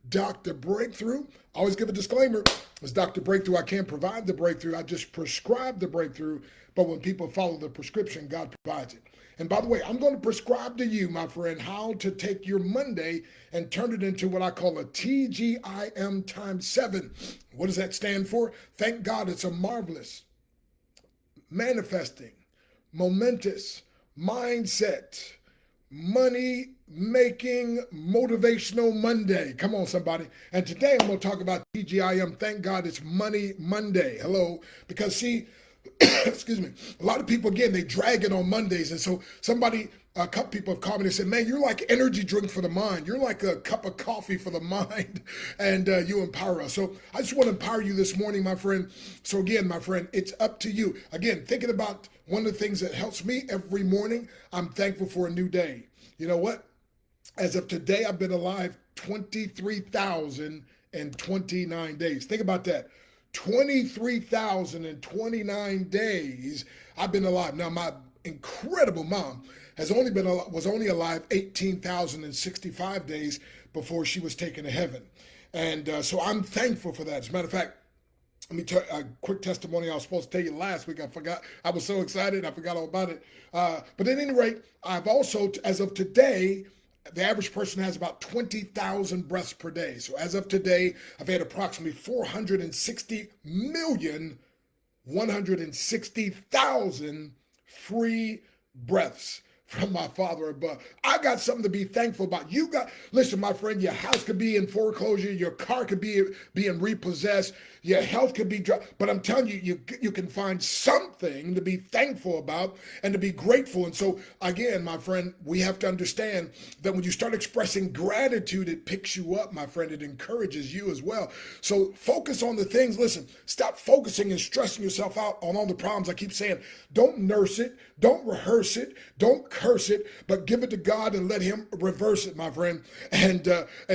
Dr. Breakthrough. I always give a disclaimer. As Dr. Breakthrough, I can't provide the breakthrough. I just prescribe the breakthrough. But when people follow the prescription, God provides it. And by the way, I'm going to prescribe to you, my friend, how to take your Monday and turn it into what I call a TGIM times 7. What does that stand for? Thank God it's a marvelous, manifesting, momentous, mindset, money making, motivational Monday. Come on, somebody. And today I'm going to talk about TGIM. Thank God it's Money Monday. Hello. Because see, excuse me, a lot of people, again, they drag it on Mondays. And so a couple people have called me and said, man, you're like energy drink for the mind. You're like a cup of coffee for the mind. And you empower us. So I just want to empower you this morning, my friend. So again, my friend, it's up to you. Again, thinking about one of the things that helps me every morning, I'm thankful for a new day. You know what? As of today, I've been alive 23,029 days. Think about that. 23,029 days I've been alive. Now, my incredible mom was only alive 18,065 days before she was taken to heaven. And so I'm thankful for that. As a matter of fact, let me tell a quick testimony I was supposed to tell you last week. I forgot. I was so excited. I forgot all about it. But at any rate, I've also, as of today, the average person has about 20,000 breaths per day. So as of today, I've had approximately 460,160,000 free breaths from my Father above. I got something to be thankful about. Listen, my friend, your house could be in foreclosure, your car could be being repossessed, your health could be but I'm telling you, you can find something to be thankful about and to be grateful. And so again, my friend, we have to understand that when you start expressing gratitude, it picks you up, my friend. It encourages you as well. So focus on the things. Listen, stop focusing and stressing yourself out on all the problems. I keep saying, don't nurse it, don't rehearse it, don't curse it, but give it to God and let him reverse it, my friend. And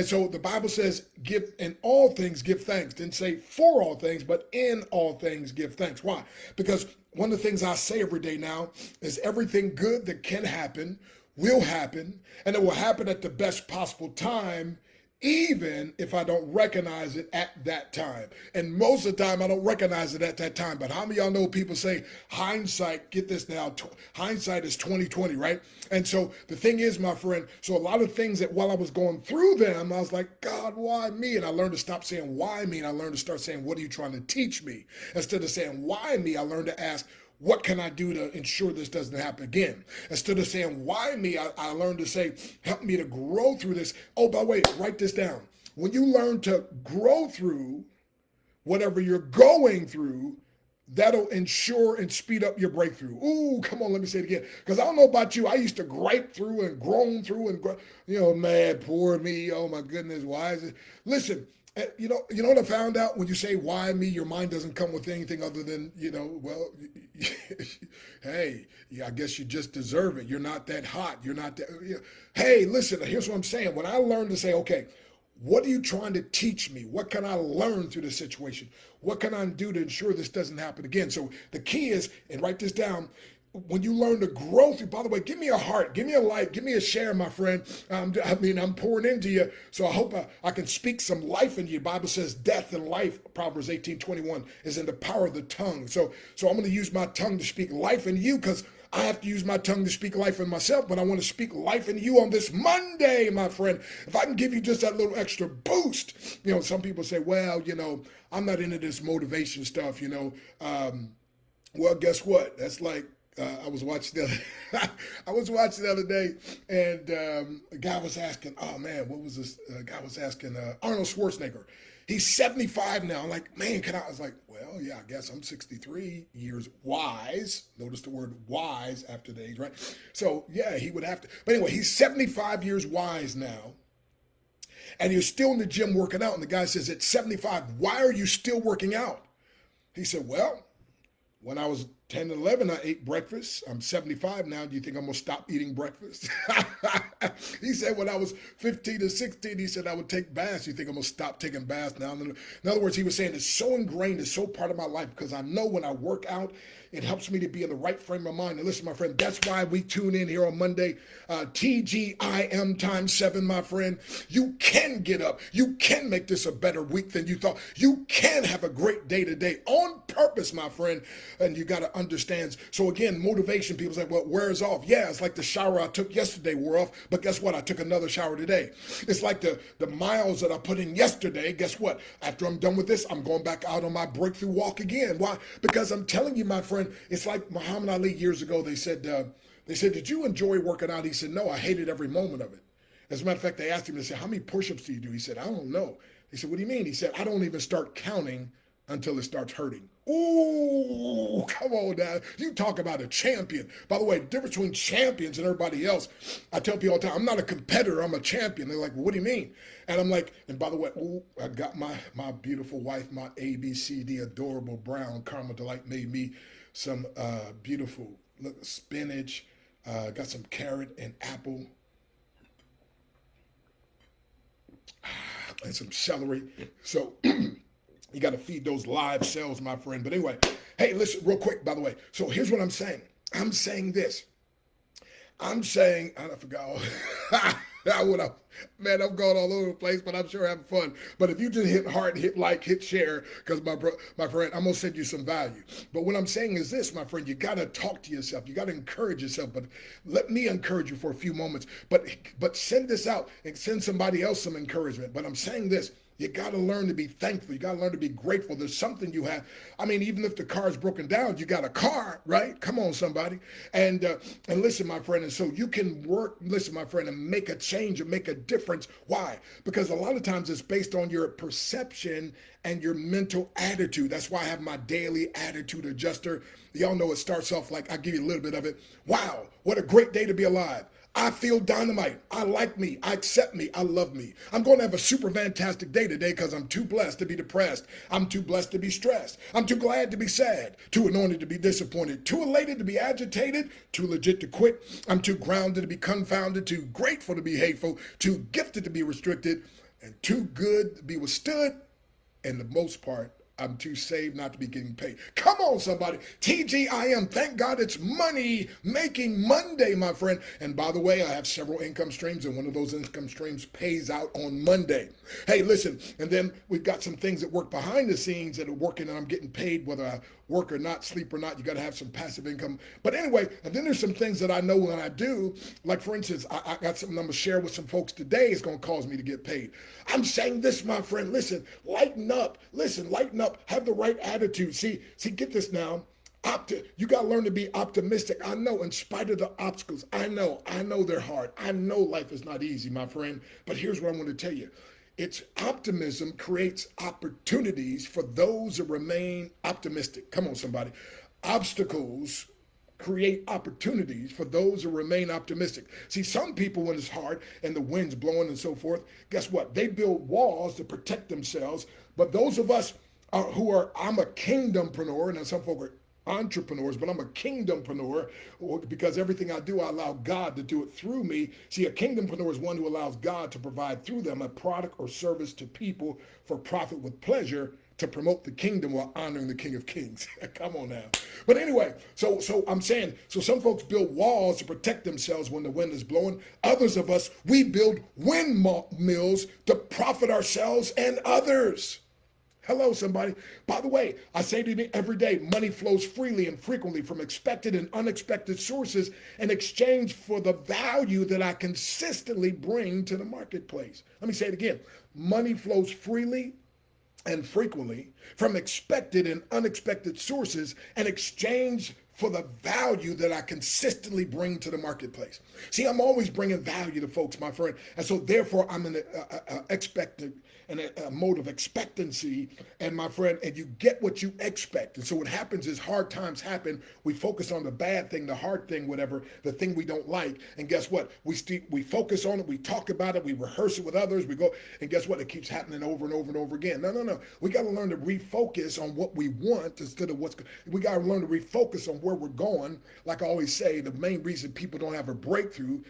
so the Bible says, give in all things, give thanks. Didn't say for all things, but in all things, give thanks. Why? Because one of the things I say every day now is everything good that can happen will happen, and it will happen at the best possible time, even if I don't recognize it at that time. And most of the time, I don't recognize it at that time. But how many of y'all know people say hindsight, get this now, hindsight is 2020, right? And so the thing is, my friend, so a lot of things that while I was going through them, I was like, God, why me? And I learned to stop saying why me, and I learned to start saying, what are you trying to teach me? Instead of saying why me, I learned to ask, what can I do to ensure this doesn't happen again? Instead of saying, why me, I learned to say, help me to grow through this. Oh, by the way, write this down. When you learn to grow through whatever you're going through, that'll ensure and speed up your breakthrough. Ooh, come on, let me say it again. Because I don't know about you, I used to gripe through and groan through and, man, poor me. Oh my goodness, why is it? Listen, you know what I found out? When you say why me, your mind doesn't come with anything other than, well, hey, I guess you just deserve it. You're not that hot. You're not that. Hey, listen, here's what I'm saying. When I learned to say, okay, what are you trying to teach me? What can I learn through this situation? What can I do to ensure this doesn't happen again? So the key is, and write this down, when you learn to grow through, by the way, give me a heart, give me a like, give me a share, my friend. I'm pouring into you, so I hope I can speak some life in you. The Bible says death and life, Proverbs 18:21, is in the power of the tongue. So I'm going to use my tongue to speak life in you, because I have to use my tongue to speak life in myself, but I want to speak life in you on this Monday, my friend. If I can give you just that little extra boost, some people say, well, I'm not into this motivation stuff, well, guess what? That's like, I was watching the other day, and a guy was asking, oh man, what was this? Guy was asking Arnold Schwarzenegger. He's 75 now. I'm like, man, I was like, well, yeah, I guess I'm 63 years wise. Notice the word wise after the age, right? So yeah, he would have to. But anyway, he's 75 years wise now, and he's still in the gym working out. And the guy says, at 75, why are you still working out? He said, well, when I was 10 and 11, I ate breakfast. I'm 75 now. Do you think I'm going to stop eating breakfast? He said when I was 15 to 16, he said I would take baths. You think I'm going to stop taking baths now? In other words, he was saying it's so ingrained, it's so part of my life because I know when I work out, it helps me to be in the right frame of mind. And listen, my friend, that's why we tune in here on Monday. TGIM times 7, my friend. You can get up. You can make this a better week than you thought. You can have a great day today on purpose, my friend. And you got to understand. So again, motivation, people say, well, it wears off. Yeah, it's like the shower I took yesterday wore off. But guess what? I took another shower today. It's like the miles that I put in yesterday. Guess what? After I'm done with this, I'm going back out on my breakthrough walk again. Why? Because I'm telling you, my friend, it's like Muhammad Ali years ago. They said, did you enjoy working out? He said, no, I hated every moment of it. As a matter of fact, they asked him, they said, how many push-ups do you do? He said, I don't know. They said, what do you mean? He said, I don't even start counting until it starts hurting. Ooh, come on now. You talk about a champion. By the way, the difference between champions and everybody else, I tell people all the time, I'm not a competitor, I'm a champion. They're like, well, what do you mean? And I'm like, and by the way, I got my beautiful wife, my ABCD adorable brown caramel delight made me some beautiful spinach, got some carrot and apple, and some celery. So you got to feed those live cells, my friend. But anyway, hey, listen real quick, by the way. So here's what I'm saying. I'm saying this. I forgot. Man, I'm going all over the place, but I'm sure having fun. But if you just hit heart, hit like, hit share, because my friend, I'm going to send you some value. But what I'm saying is this, my friend, you got to talk to yourself. You got to encourage yourself. But let me encourage you for a few moments. But send this out and send somebody else some encouragement. But I'm saying this. You got to learn to be thankful. You got to learn to be grateful. There's something you have. I mean, even if the car is broken down, you got a car, right? Come on, somebody. And listen, my friend. And so you can work, listen, my friend, and make a change and make a difference. Why? Because a lot of times it's based on your perception and your mental attitude. That's why I have my daily attitude adjuster. Y'all know it starts off like, I'll give you a little bit of it. Wow, what a great day to be alive. I feel dynamite. I like me. I accept me. I love me. I'm going to have a super fantastic day today because I'm too blessed to be depressed. I'm too blessed to be stressed. I'm too glad to be sad. Too anointed to be disappointed. Too elated to be agitated. Too legit to quit. I'm too grounded to be confounded. Too grateful to be hateful. Too gifted to be restricted. And too good to be withstood. And the most part, I'm too saved not to be getting paid. Come on, somebody. TGIM. Thank God it's money making Monday, my friend. And by the way, I have several income streams, and one of those income streams pays out on Monday. Hey, listen, and then we've got some things that work behind the scenes that are working, and I'm getting paid whether I work or not, sleep or not. You got to have some passive income. But anyway, and then there's some things that I know when I do, like for instance, I got something I'm going to share with some folks today. It's going to cause me to get paid. I'm saying this, my friend. Listen, lighten up. Listen, lighten up. Have the right attitude. See, get this now. You got to learn to be optimistic. I know in spite of the obstacles, I know they're hard. I know life is not easy, my friend. But here's what I want to tell you. It's optimism creates opportunities for those that remain optimistic. Come on, somebody. Obstacles create opportunities for those who remain optimistic. See, some people, when it's hard and the wind's blowing and so forth, guess what? They build walls to protect themselves. But those of us I'm a kingdompreneur, and some folk are entrepreneurs, but I'm a kingdompreneur because everything I do, I allow God to do it through me. See, a kingdompreneur is one who allows God to provide through them a product or service to people for profit with pleasure to promote the kingdom while honoring the King of Kings. Come on now. But anyway, so I'm saying, so some folks build walls to protect themselves when the wind is blowing. Others of us, we build windmills to profit ourselves and others. Hello, somebody. By the way, I say to you every day, money flows freely and frequently from expected and unexpected sources in exchange for the value that I consistently bring to the marketplace. Let me say it again. Money flows freely and frequently from expected and unexpected sources in exchange for the value that I consistently bring to the marketplace. See, I'm always bringing value to folks, my friend. And so therefore, I'm in a mode of expectancy, and my friend, and you get what you expect. And so what happens is hard times happen. We focus on the bad thing, the hard thing, whatever, the thing we don't like. And guess what? We focus on it. We talk about it. We rehearse it with others. We go, and guess what? It keeps happening over and over and over again. No. We got to learn to refocus on what we want instead of we got to learn to refocus on where we're going. Like I always say, the main reason people don't have a breakthrough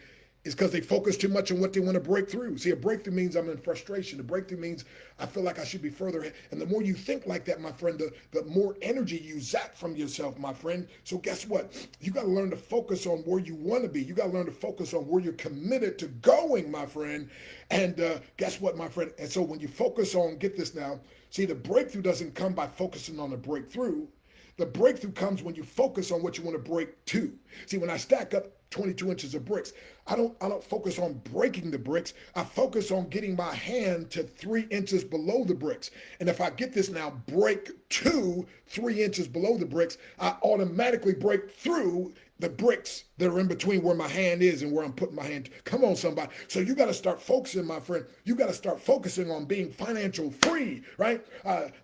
It's because they focus too much on what they want to break through. See, a breakthrough means I'm in frustration. A breakthrough means I feel like I should be further ahead. And the more you think like that, my friend, the more energy you zap from yourself, my friend. So guess what? You got to learn to focus on where you want to be. You got to learn to focus on where you're committed to going, my friend. And guess what, my friend? And so when you focus on, get this now, see, the breakthrough doesn't come by focusing on the breakthrough. The breakthrough comes when you focus on what you want to break to. See, when I stack up 22 inches of bricks, I don't focus on breaking the bricks. I focus on getting my hand to 3 inches below the bricks. And if I get this now, break to 3 inches below the bricks, I automatically break through the bricks that are in between where my hand is and where I'm putting my hand. Come on, somebody. So you got to start focusing, my friend. You got to start focusing on being financial free, right?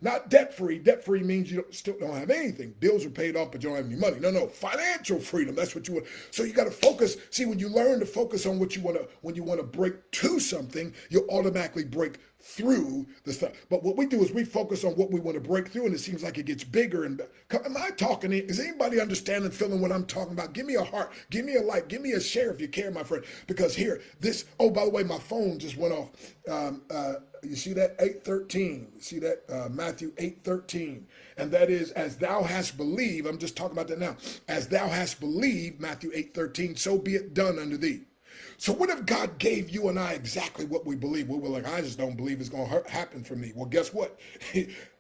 Not debt free. Debt free means you still don't have anything. Bills are paid off, but you don't have any money. No, financial freedom. That's what you want. So you got to focus. See, when you learn to focus on what you want to, when you want to break to something, you'll automatically break through the stuff. But what we do is we focus on what we want to break through, and it seems like it gets bigger. And am I talking? Is anybody understanding, feeling what I'm talking about? Give me a heart, give me a like, give me a share if you care, my friend. Because here, this. Oh, by the way, my phone just went off. You see that 8:13? See that Matthew 8:13, and that is as thou hast believed. I'm just talking about that now. As thou hast believed, Matthew 8:13. So be it done unto thee. So what if God gave you and I exactly what we believe? We were like, I just don't believe it's going to happen for me. Well, guess what?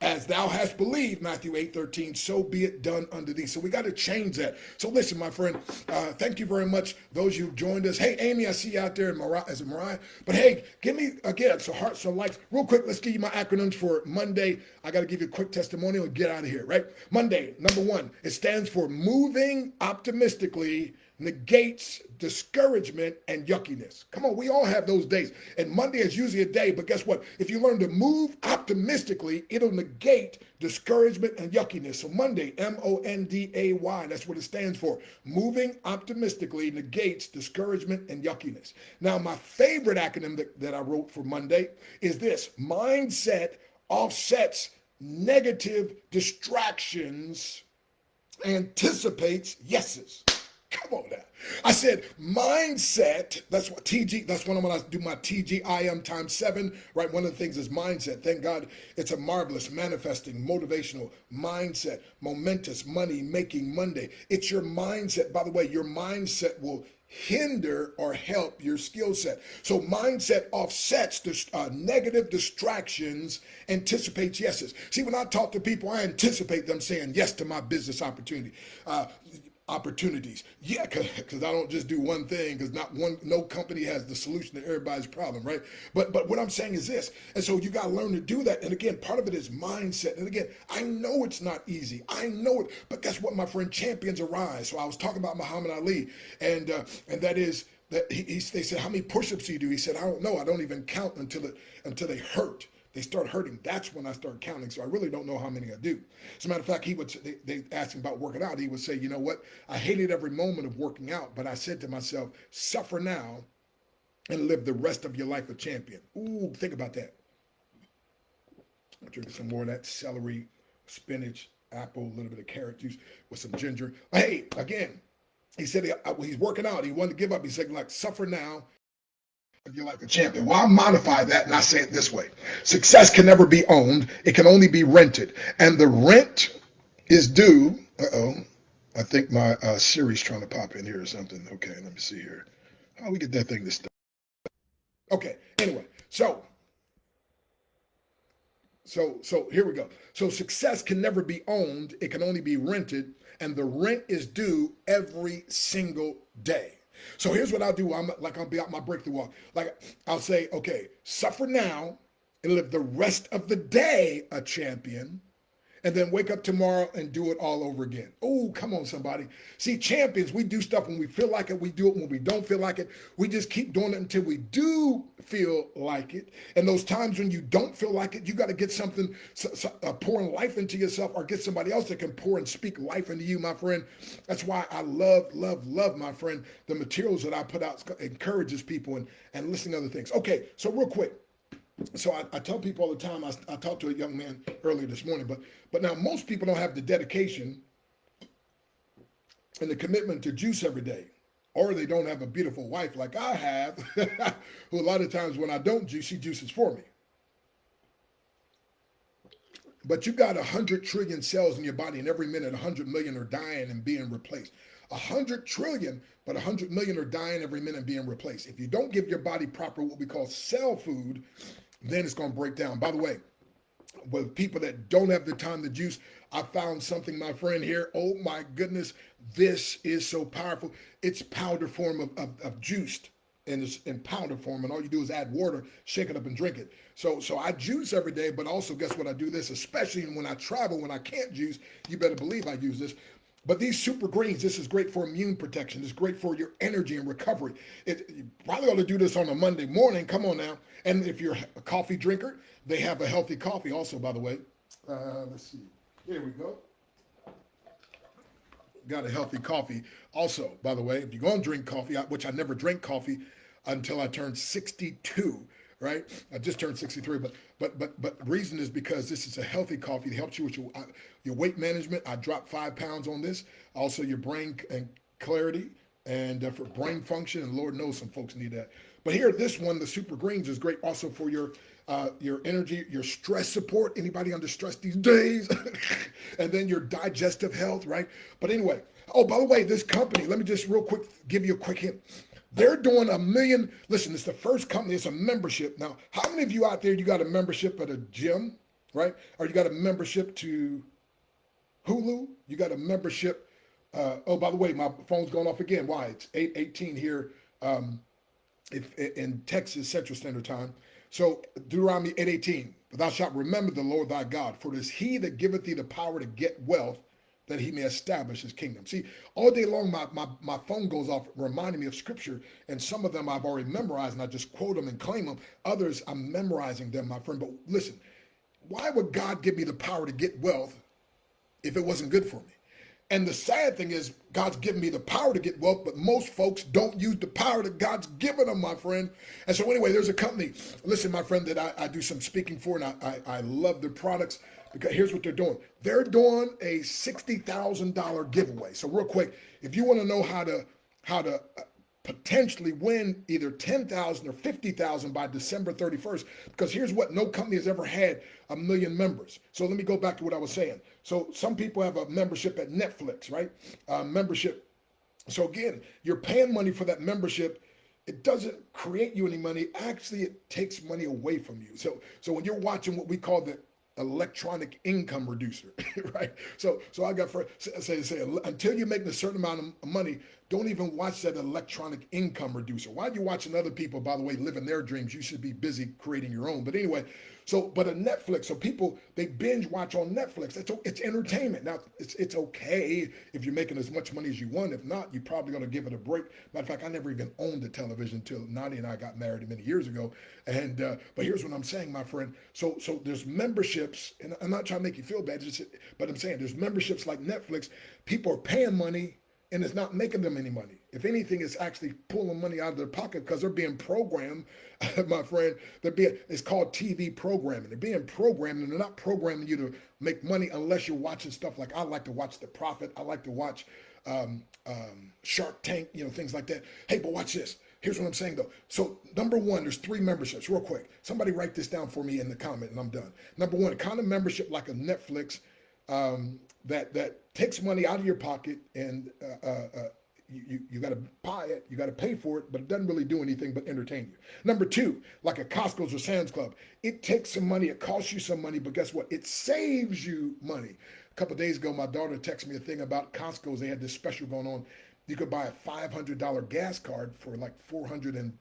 As thou hast believed, Matthew 8:13, so be it done unto thee. So we got to change that. So listen, my friend, thank you very much, those who've joined us. Hey, Amy, I see you out there. Is it Mariah? But hey, give me, again, so hearts, so likes. Real quick, let's give you my acronyms for Monday. I got to give you a quick testimonial and get out of here, right? Monday, number one, it stands for moving optimistically negates discouragement and yuckiness. Come on, we all have those days. And Monday is usually a day, but guess what? If you learn to move optimistically, it'll negate discouragement and yuckiness. So Monday, MONDAY, that's what it stands for. Moving optimistically negates discouragement and yuckiness. Now, my favorite acronym that I wrote for Monday is this: mindset offsets negative distractions, anticipates yeses. Come on now. I said mindset. That's what that's when I do my TGIMM times 7, right? One of the things is mindset. Thank God it's a marvelous, manifesting, motivational mindset, momentous, money making Monday. It's your mindset. By the way, your mindset will hinder or help your skill set. So mindset offsets negative distractions, anticipates yeses. See, when I talk to people, I anticipate them saying yes to my business opportunities. Yeah, because I don't just do one thing, because no company has the solution to everybody's problem, right? But what I'm saying is this, and so you got to learn to do that. And again, part of it is mindset. And again, I know it's not easy. I know it, but guess what, my friend? Champions arise. So I was talking about Muhammad Ali, and that is that they said, how many push-ups do you do? He said, I don't know. I don't even count until they hurt. They start hurting. That's when I start counting. So I really don't know how many I do. As a matter of fact, they asked him about working out. He would say, you know what? I hated every moment of working out, but I said to myself, suffer now and live the rest of your life a champion. Ooh, think about that. I'll drink some more of that celery, spinach, apple, a little bit of carrot juice with some ginger. Hey, again, he said he's working out. He wanted to give up. He said, like, suffer now. You're like a champion. Well, I modify that and I say it this way: success can never be owned, it can only be rented. And the rent is due. I think my Siri's trying to pop in here or something. Okay, let me see here. How do we get that thing to stop? Okay, anyway, so here we go. So success can never be owned, it can only be rented, and the rent is due every single day. So here's what I'll do. I'll be out my breakthrough walk. Like I'll say, okay, suffer now and live the rest of the day a champion, and then wake up tomorrow and do it all over again. Oh, come on, somebody. See, champions, we do stuff when we feel like it. We do it when we don't feel like it. We just keep doing it until we do feel like it. And those times when you don't feel like it, you got to get something, pouring life into yourself, or get somebody else that can pour and speak life into you, my friend. That's why I love, my friend, the materials that I put out encourages people and listening to other things. Okay, so real quick. So I tell people all the time, I talked to a young man earlier this morning, but now most people don't have the dedication and the commitment to juice every day. or they don't have a beautiful wife like I have, who a lot of times when I don't juice, she juices for me. But you got 100 trillion cells in your body, and every minute 100 million are dying and being replaced. 100 trillion, but 100 million are dying every minute and being replaced. If you don't give your body proper, what we call cell food, then it's going to break down. By the way, with people that don't have the time to juice, I found something, my friend, here. Oh my goodness, this is so powerful. It's powder form of juiced, and it's in powder form, and all you do is add water, shake it up, and drink it. So I juice every day, but also guess what? I do this, especially when I travel, when I can't juice. You better believe I use this. But these super greens, this is great for immune protection. It's great for your energy and recovery. You probably ought to do this on a Monday morning. Come on now. And if you're a coffee drinker, they have a healthy coffee also, by the way. Let's see. Here we go. Got a healthy coffee also, by the way. If you're going to drink coffee, which I never drank coffee until I turned 62, right? I just turned 63, but the reason is because this is a healthy coffee. It helps you with your weight management. I dropped 5 pounds on this. Also your brain and clarity and for brain function, and Lord knows some folks need that. But here, this one, the Super Greens, is great also for your energy, your stress support. Anybody under stress these days? And then your digestive health, right? But anyway, oh, by the way, this company, let me just real quick give you a quick hint. They're doing 1 million. Listen, it's the first company. It's a membership. Now, how many of you out there, you got a membership at a gym, right? Or you got a membership to Hulu? You got a membership. Oh, by the way, my phone's going off again. Why? It's 8:18 here in Texas Central Standard Time. So Deuteronomy 8:18, thou shalt remember the Lord thy God, for it is he that giveth thee the power to get wealth, that he may establish his kingdom. See, all day long, my phone goes off reminding me of scripture, and some of them I've already memorized, and I just quote them and claim them. Others, I'm memorizing them, my friend. But listen, why would God give me the power to get wealth if it wasn't good for me? And the sad thing is, God's given me the power to get wealth, but most folks don't use the power that God's given them, my friend. And so anyway, there's a company, listen, my friend, that I do some speaking for, and I love their products, because here's what they're doing. They're doing a $60,000 giveaway. So real quick, if you want to know how to potentially win either 10,000 or 50,000 by December 31st, because here's what, no company has ever had 1 million members. So let me go back to what I was saying. So some people have a membership at Netflix, right? Membership. So again, you're paying money for that membership. It doesn't create you any money. Actually, it takes money away from you. So when you're watching what we call the electronic income reducer, right? So I got for say until you're making a certain amount of money, don't even watch that electronic income reducer. Why are you watching other people, by the way, living their dreams? You should be busy creating your own. But anyway, but a Netflix, so people, they binge watch on Netflix. It's entertainment. Now, it's okay if you're making as much money as you want. If not, you probably going to give it a break. Matter of fact, I never even owned a television until Nani and I got married many years ago. And but here's what I'm saying, my friend. So there's memberships, and I'm not trying to make you feel bad, but I'm saying there's memberships like Netflix. People are paying money, and it's not making them any money. If anything, it's actually pulling money out of their pocket because they're being programmed, my friend. It's called TV programming. They're being programmed, and they're not programming you to make money unless you're watching stuff like, I like to watch The Prophet. I like to watch Shark Tank, things like that. Hey, but watch this. Here's what I'm saying, though. So number one, there's 3 memberships. Real quick. Somebody write this down for me in the comment, and I'm done. Number one, a kind of membership like a Netflix that takes money out of your pocket, and you got to buy it, you got to pay for it, but it doesn't really do anything but entertain you. Number 2, like a Costco's or Sam's Club, it takes some money, it costs you some money, but guess what? It saves you money. A couple of days ago, my daughter texted me a thing about Costco's. They had this special going on. You could buy a $500 gas card for like $420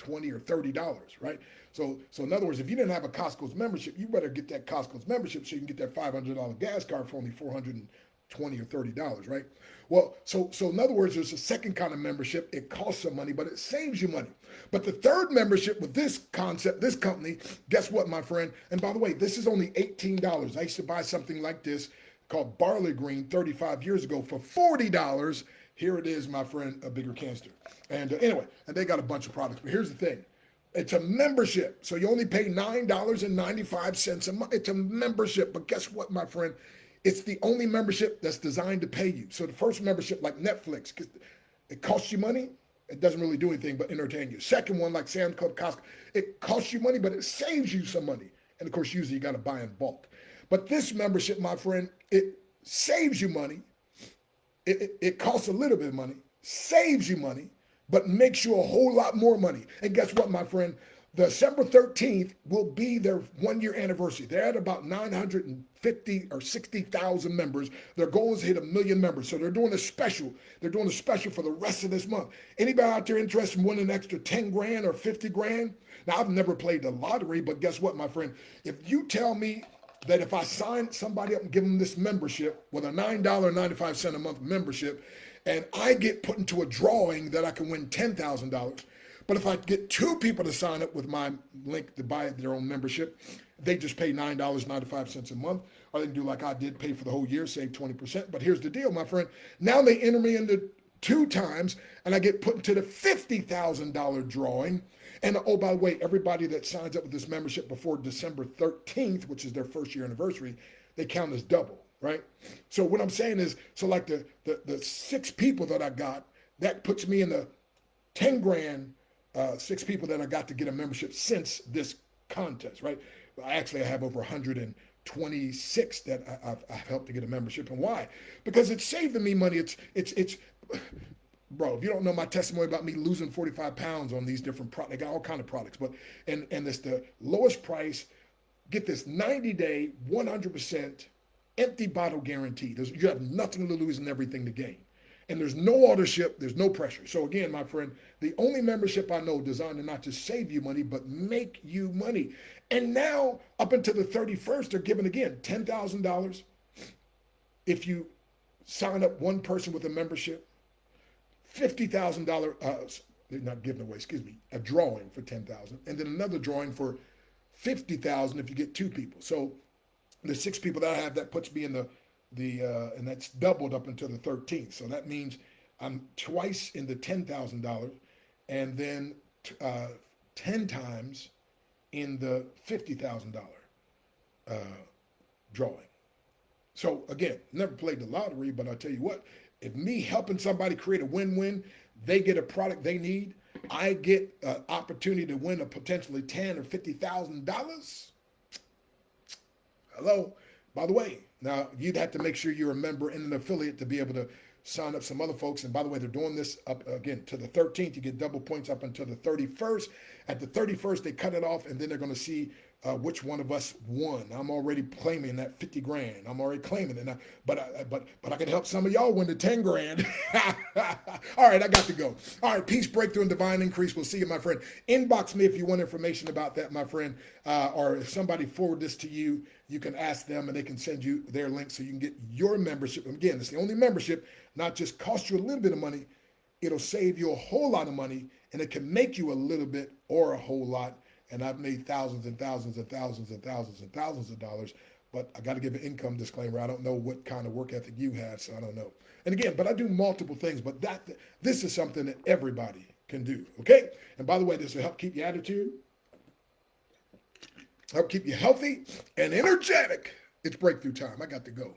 or $30, right? So in other words, if you didn't have a Costco's membership, you better get that Costco's membership so you can get that $500 gas card for only $420 or $30, right? Well, so in other words, there's a second kind of membership. It costs some money, but it saves you money. But the third membership with this concept, this company, guess what, my friend? And by the way, this is only $18. I used to buy something like this called Barley Green 35 years ago for $40. Here it is, my friend, a bigger canister. And anyway, and they got a bunch of products. But here's the thing. It's a membership. So you only pay $9.95 a month. It's a membership. But guess what, my friend? It's the only membership that's designed to pay you. So the first membership, like Netflix, it costs you money. It doesn't really do anything but entertain you. Second one, like Sam's Club, Costco, it costs you money, but it saves you some money. And of course, usually you got to buy in bulk. But this membership, my friend, it saves you money. It costs a little bit of money, saves you money, but makes you a whole lot more money. And guess what, my friend? December 13th will be their 1 year anniversary. They're at about 950 or 60,000 members. Their goal is to hit 1 million members. So they're doing a special. They're doing a special for the rest of this month. Anybody out there interested in winning an extra 10 grand or 50 grand? Now, I've never played the lottery, but guess what, my friend? If you tell me that if I sign somebody up and give them this membership with a $9.95 a month membership, and I get put into a drawing that I can win $10,000, but if I get two people to sign up with my link to buy their own membership, they just pay $9.95 a month, or they can do like I did, pay for the whole year, save 20%. But here's the deal, my friend. Now they enter me into 2 times, and I get put into the $50,000 drawing. And oh, by the way, everybody that signs up with this membership before December 13th, which is their 1st year anniversary, they count as double, right? So what I'm saying is, so like the 6 people that I got, that puts me in the 10 grand. 6 people that I got to get a membership since this contest, right? I have over 126 that I've helped to get a membership. And why? Because it's saving me money. It's bro, if you don't know my testimony about me losing 45 pounds on these different products, they got all kind of products, but and it's the lowest price. Get this, 90-day, 100% empty bottle guarantee. You have nothing to lose and everything to gain. And there's no authorship, there's no pressure. So again, my friend, the only membership I know designed to not just save you money, but make you money. And now, up until the 31st, they're giving, again, $10,000 if you sign up one person with a membership, $50,000, they're not giving away, a drawing for $10,000, and then another drawing for $50,000 if you get 2 people. So the 6 people that I have, that puts me in and that's doubled up until the 13th. So that means I'm twice in the $10,000 and then 10 times in the $50,000 drawing. So again, never played the lottery, but I'll tell you what, if me helping somebody create a win-win, they get a product they need, I get an opportunity to win a potentially $10,000 or $50,000. Hello. By the way, now you'd have to make sure you're a member and an affiliate to be able to sign up some other folks. And by the way, they're doing this up again to the 13th. You get double points up until the 31st. At the 31st, they cut it off, and then they're going to see which one of us won. I'm already claiming that 50 grand. I'm already claiming it. Now, but I can help some of y'all win the 10 grand. All right, I got to go. All right, peace, breakthrough, and divine increase. We'll see you, my friend. Inbox me if you want information about that, my friend. Or if somebody forward this to you, you can ask them and they can send you their link so you can get your membership. And again, it's the only membership, not just cost you a little bit of money, it'll save you a whole lot of money, and it can make you a little bit or a whole lot. And I've made thousands and thousands and thousands and thousands and thousands of dollars, but I got to give an income disclaimer. I don't know what kind of work ethic you have, so I don't know. And again, but I do multiple things, but this is something that everybody can do, okay? And by the way, this will help keep your attitude, help keep you healthy and energetic. It's breakthrough time. I got to go.